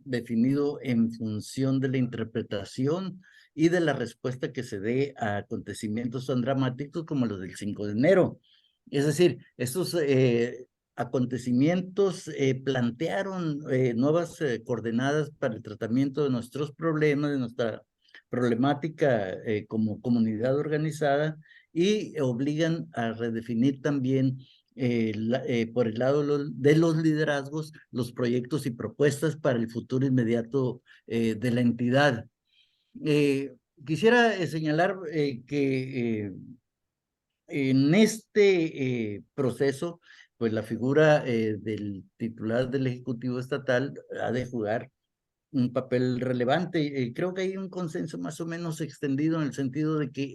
definido en función de la interpretación y de la respuesta que se dé a acontecimientos tan dramáticos como los del 5 de enero. Es decir, estos acontecimientos plantearon nuevas coordenadas para el tratamiento de nuestros problemas, de nuestra problemática como comunidad organizada, y obligan a redefinir también por el lado de los liderazgos, los proyectos y propuestas para el futuro inmediato de la entidad. Quisiera señalar que en este proceso, pues la figura del titular del Ejecutivo Estatal ha de jugar un papel relevante. Creo que hay un consenso más o menos extendido en el sentido de que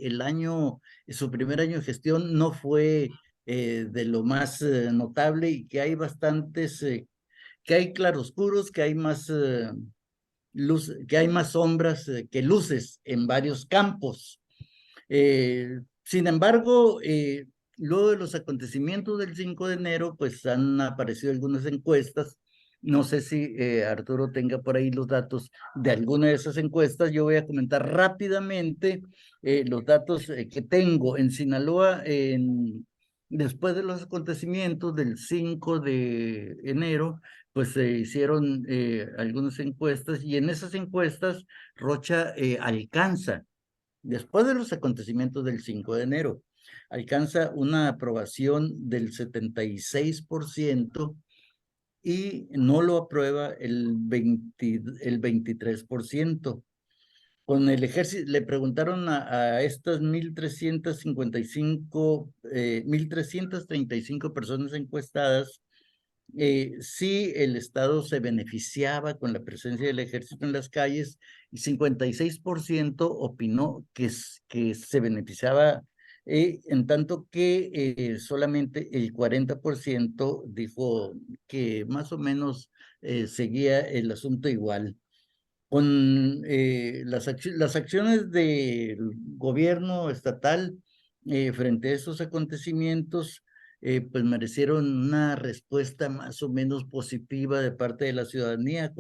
su primer año de gestión no fue de lo más notable, y que hay bastantes, que hay claroscuros, que hay más que hay más sombras que luces en varios campos. Sin embargo, luego de los acontecimientos del 5 de enero, pues han aparecido algunas encuestas. No sé si Arturo tenga por ahí los datos de alguna de esas encuestas. Yo voy a comentar rápidamente los datos que tengo. En Sinaloa, después de los acontecimientos del 5 de enero, pues se hicieron algunas encuestas, y en esas encuestas Rocha alcanza, después de los acontecimientos del 5 de enero, alcanza una aprobación del 76%, y no lo aprueba el 23%. Con el ejército, le preguntaron a estas 1,335 personas encuestadas si el Estado se beneficiaba con la presencia del ejército en las calles, y 56% opinó que se beneficiaba, en tanto que solamente el 40% dijo que más o menos seguía el asunto igual. Con las acciones del gobierno estatal frente a esos acontecimientos, pues merecieron una respuesta más o menos positiva de parte de la ciudadanía.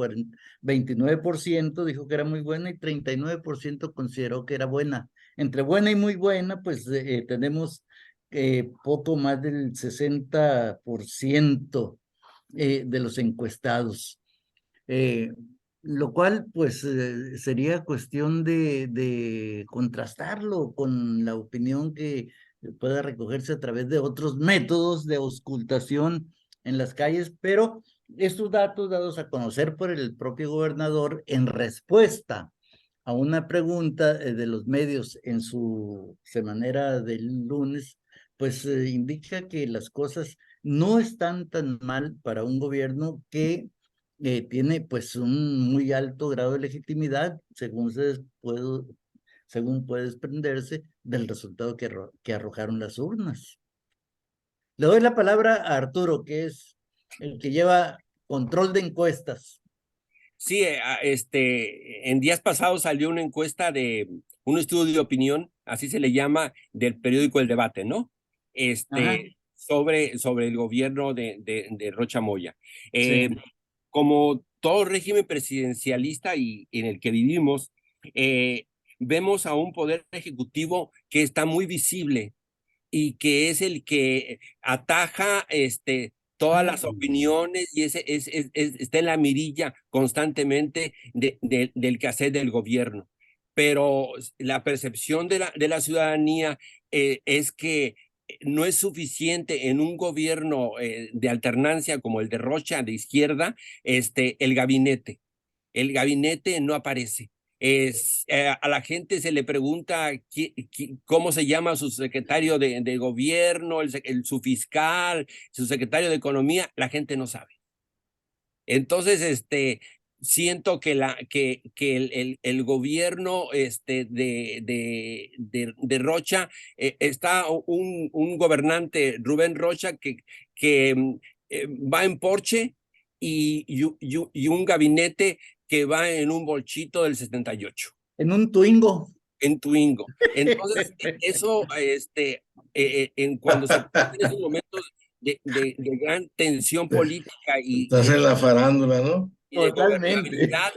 29% dijo que era muy buena, y 39% consideró que era buena. Entre buena y muy buena, pues tenemos poco más del 60% de los encuestados. Eh, lo cual pues sería cuestión de contrastarlo con la opinión que pueda recogerse a través de otros métodos de auscultación en las calles, pero estos datos dados a conocer por el propio gobernador en respuesta a una pregunta de los medios en su semanera del lunes, pues indica que las cosas no están tan mal para un gobierno que tiene pues un muy alto grado de legitimidad, según puede desprenderse del resultado que arrojaron las urnas. Le doy la palabra a Arturo, que es el que lleva control de encuestas. Sí, en días pasados salió una encuesta de un estudio de opinión, así se le llama, del periódico El Debate, ¿no? Ajá, Sobre el gobierno de Rocha Moya. sí. Como todo régimen presidencialista y en el que vivimos, vemos a un poder ejecutivo que está muy visible y que es el que ataja todas las opiniones, y está en la mirilla constantemente del quehacer del gobierno. Pero la percepción de la ciudadanía es que no es suficiente en un gobierno de alternancia como el de Rocha, de izquierda, el gabinete. El gabinete no aparece. A la gente se le pregunta cómo se llama su secretario de gobierno, su fiscal, su secretario de economía. La gente no sabe. Entonces, siento que el gobierno de Rocha, está un gobernante, Rubén Rocha, que va en Porsche, y un gabinete que va en un bolchito del 78, En un Twingo. en Twingo. Entonces, eso, cuando se presenten esos momentos de gran tensión política Estás en la farándula, ¿no? y de Totalmente. gobernabilidad,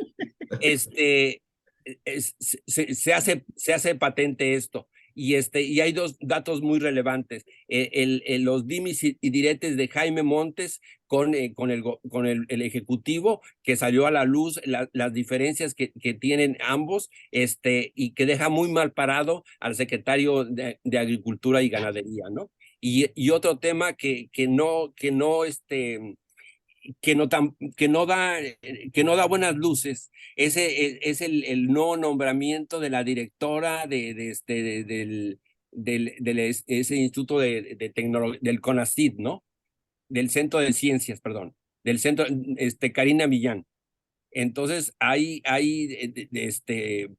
se hace patente esto. Y hay dos datos muy relevantes. Los dimis y diretes de Jaime Montes con el Ejecutivo, que salió a la luz las diferencias que tienen ambos, y que deja muy mal parado al secretario de Agricultura y Ganadería, ¿no? Y otro tema que no da buenas luces. Es el no nombramiento de la directora ese instituto del CONACYT, ¿no? Del Centro de Ciencias, perdón, del centro, Karina Millán. Entonces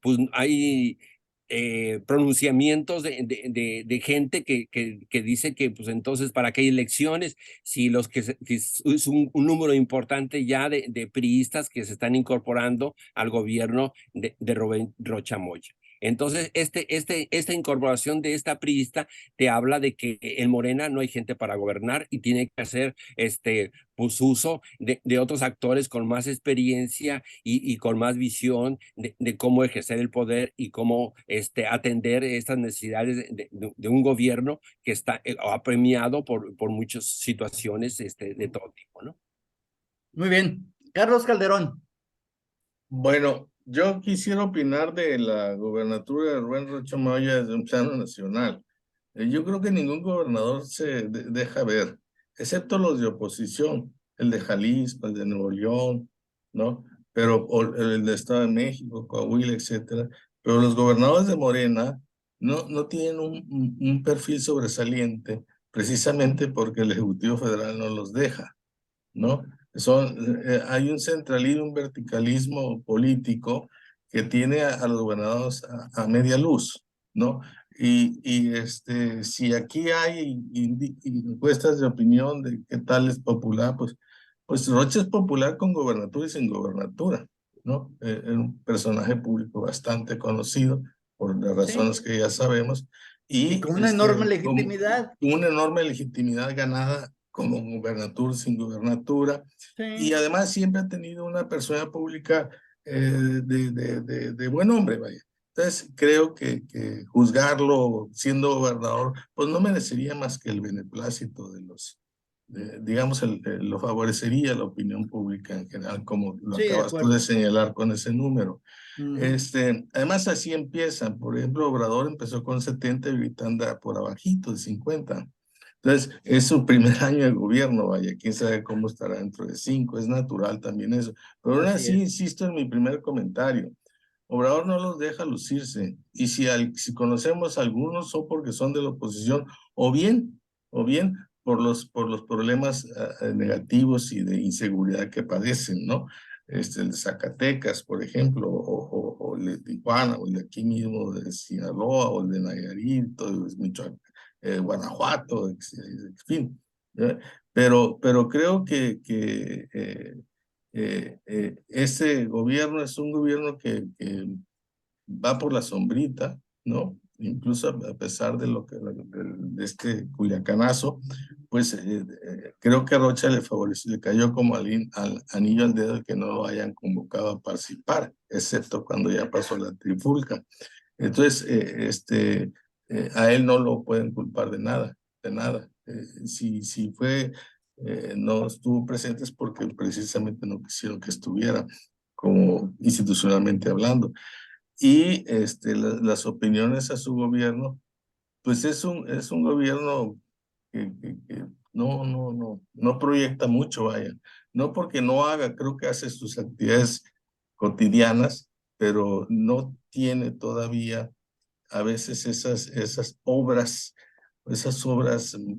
pues, hay pronunciamientos de gente que dice que pues entonces para qué hay elecciones si que es un número importante ya de priistas que se están incorporando al gobierno de Rubén Rocha Moya. Entonces, esta incorporación de esta priista te habla de que en Morena no hay gente para gobernar y tiene que hacer pues uso de otros actores con más experiencia y con más visión de cómo ejercer el poder y cómo atender estas necesidades de un gobierno que está apremiado por muchas situaciones de todo tipo, ¿no? Muy bien. Carlos Calderón. Bueno, yo quisiera opinar de la gobernatura de Rubén Rocha Moya desde un plano nacional. Yo creo que ningún gobernador se deja ver, excepto los de oposición, el de Jalisco, el de Nuevo León, ¿no? Pero el de Estado de México, Coahuila, etcétera. Pero los gobernadores de Morena no tienen un perfil sobresaliente, precisamente porque el Ejecutivo Federal no los deja, ¿no? Hay un centralismo, un verticalismo político que tiene a los gobernadores a media luz, ¿no? Si aquí hay encuestas de opinión de qué tal es popular, pues Rocha es popular con gobernatura y sin gobernatura, ¿no? Es un personaje público bastante conocido por las Sí. razones que ya sabemos Y y con una enorme con legitimidad. una enorme legitimidad ganada como gubernatura, sin gubernatura, y Sí. además siempre ha tenido una persona pública de buen hombre, vaya. Entonces, creo que juzgarlo siendo gobernador, pues no merecería más que el beneplácito de digamos, lo favorecería la opinión pública en general, como lo Sí, de acabas tú de acuerdo. señalar con ese número. Ujú. Además, así empiezan. Por ejemplo, Obrador empezó con 70 y ahorita anda por abajito de 50. Entonces, es su primer año de gobierno, vaya, quién sabe cómo estará dentro de 5, es natural también eso. Pero aún Así así, es. insisto en mi primer comentario, Obrador no los deja lucirse, y si conocemos a algunos son porque son de la oposición, o bien por los problemas negativos y de inseguridad que padecen, ¿no? El de Zacatecas, por ejemplo, o el de Tijuana, o el de aquí mismo de Sinaloa, o el de Nayarit, o de Michoacán, Guanajuato, en fin. ¿Eh? Pero creo que ese gobierno es un gobierno que va por la sombrita, ¿no? Incluso a pesar de de este culiacanazo, pues creo que a Rocha le favoreció, le cayó como al anillo al dedo que no lo hayan convocado a participar, excepto cuando ya pasó la trifulca. Entonces, a él no lo pueden culpar de nada, de nada. Si no estuvo presente es porque precisamente no quisieron que estuviera, como institucionalmente hablando. Y las opiniones a su gobierno, pues es un gobierno que no proyecta mucho, vaya. No porque no haga, creo que hace sus actividades cotidianas, pero no tiene todavía a veces esas obras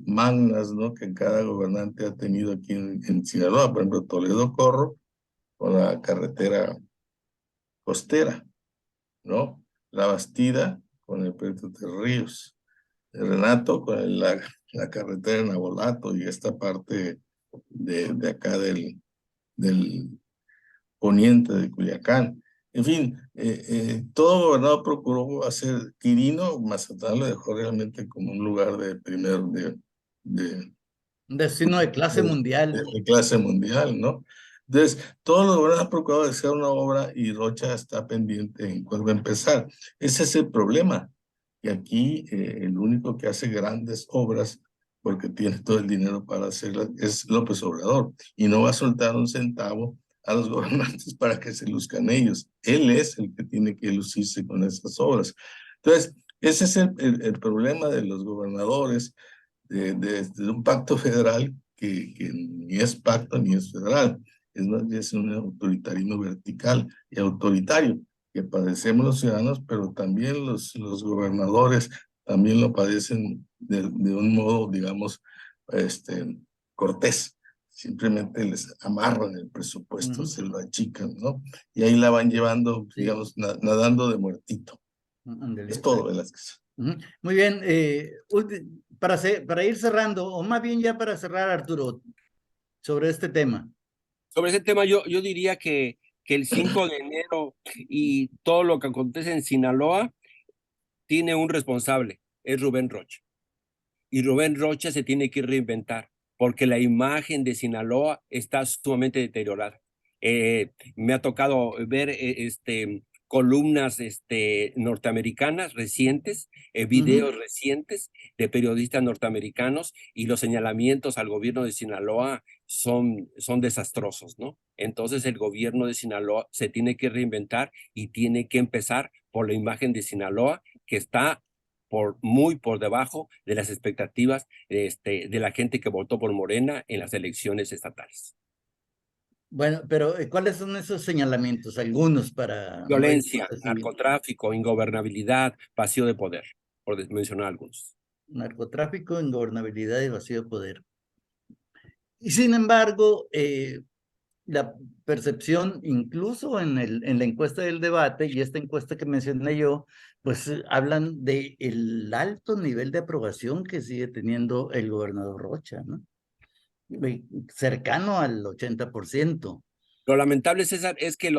magnas, ¿no? Que cada gobernante ha tenido aquí en Sinaloa, por ejemplo, Toledo Corro, con la carretera costera, ¿no? La Bastida con el Puerto de Ríos, Renato con la carretera de Nabolato y esta parte de acá del poniente de Culiacán. En fin, todo gobernador procuró hacer Quirino, Mazatlán lo dejó realmente como un lugar de Un destino de clase mundial. de clase mundial, ¿no? Entonces, todos los gobiernos han procurado hacer una obra y Rocha está pendiente en cuándo va a empezar. Ese es el problema. Y aquí el único que hace grandes obras, porque tiene todo el dinero para hacerlas, es López Obrador. Y no va a soltar un centavo a los gobernantes para que se luzcan ellos. Él es el que tiene que lucirse con esas obras. Entonces, ese es el problema de los gobernadores, de un pacto federal que ni es pacto ni es federal. Es más bien es un autoritarismo vertical y autoritario que padecemos los ciudadanos, pero también los gobernadores también lo padecen de un modo, digamos, cortés. Simplemente les amarran el presupuesto, se lo achican, ¿no? Y ahí la van llevando, digamos, nadando de muertito. Es todo, Velázquez. Muy bien, para ir cerrando, o más bien ya para cerrar, Arturo, sobre este tema. Sobre ese tema yo diría que el 5 de enero y todo lo que acontece en Sinaloa tiene un responsable, es Rubén Rocha. Y Rubén Rocha se tiene que reinventar, porque la imagen de Sinaloa está sumamente deteriorada. Me ha tocado ver columnas norteamericanas recientes, videos recientes de periodistas norteamericanos, y los señalamientos al gobierno de Sinaloa son desastrosos, ¿no? Entonces el gobierno de Sinaloa se tiene que reinventar y tiene que empezar por la imagen de Sinaloa, que está muy por debajo de las expectativas de la gente que votó por Morena en las elecciones estatales. Bueno, pero ¿cuáles son esos señalamientos? Algunos para... Violencia, narcotráfico, ingobernabilidad, vacío de poder, por mencionar algunos. Narcotráfico, ingobernabilidad y vacío de poder. Y sin embargo, la percepción, incluso en la encuesta del debate, y esta encuesta que mencioné yo, pues hablan de el alto nivel de aprobación que sigue teniendo el gobernador Rocha, ¿no? Cercano al 80%. Lo lamentable, César, es que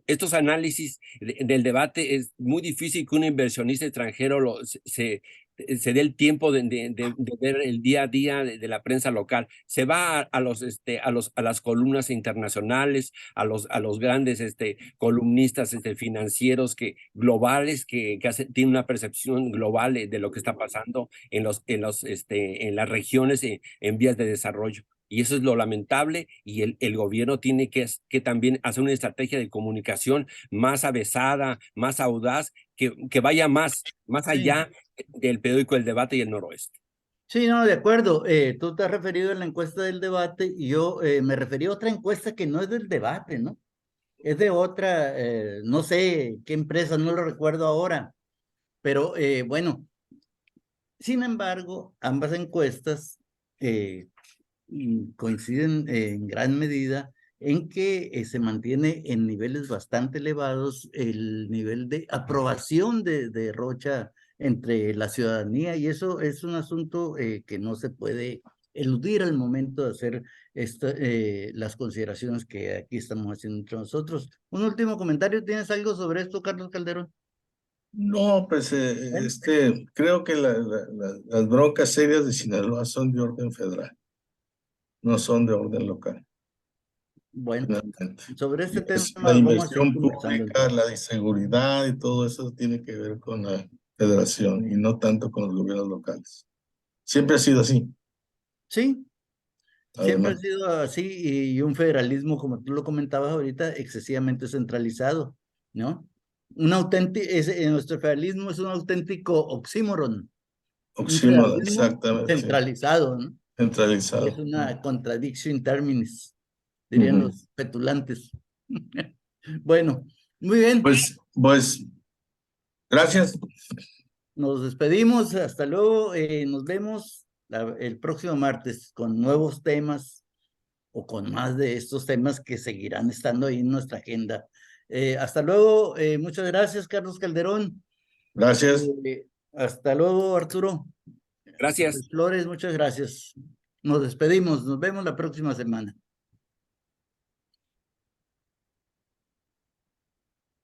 estos análisis del debate es muy difícil que un inversionista extranjero se dé el tiempo de ver el día a día de la prensa local. Se va a las columnas internacionales, a los grandes columnistas financieros globales que tienen una percepción global de lo que está pasando en las regiones en vías de desarrollo. Y eso es lo lamentable, y el gobierno tiene que también hacer una estrategia de comunicación más avesada, más audaz, que vaya más allá del periódico El Debate y el Noroeste. Sí, no, de acuerdo. Tú te has referido a la encuesta del debate y yo me referí a otra encuesta que no es del debate, ¿no? Es de otra, no sé qué empresa, no lo recuerdo ahora, pero bueno, sin embargo, ambas encuestas coinciden en gran medida en que se mantiene en niveles bastante elevados el nivel de aprobación de Rocha entre la ciudadanía, y eso es un asunto que no se puede eludir al momento de hacer las consideraciones que aquí estamos haciendo entre nosotros. Un último comentario, ¿tienes algo sobre esto, Carlos Calderón? No, pues creo que las broncas serias de Sinaloa son de orden federal, no son de orden local. Bueno, finalmente. sobre este tema La vamos a seguir inversión conversando. pública, la inseguridad y todo eso tiene que ver con la federación y no tanto con los gobiernos locales. Siempre ha sido así. Sí, siempre ha Además, sido así, y un federalismo, como tú lo comentabas ahorita, excesivamente centralizado, ¿no? Nuestro federalismo es un auténtico oxímoron, un oxímoron, federalismo exactamente, sí. centralizado, ¿no? Es Centralizado. una contradicción in terminis, dirían los petulantes. Bueno, muy bien. Pues, gracias. Nos despedimos, hasta luego, nos vemos el próximo martes con nuevos temas o con más de estos temas que seguirán estando ahí en nuestra agenda. Hasta luego, muchas gracias, Carlos Calderón. Gracias. Hasta luego, Arturo. Gracias. Flores, muchas gracias. Nos despedimos, nos vemos la próxima semana.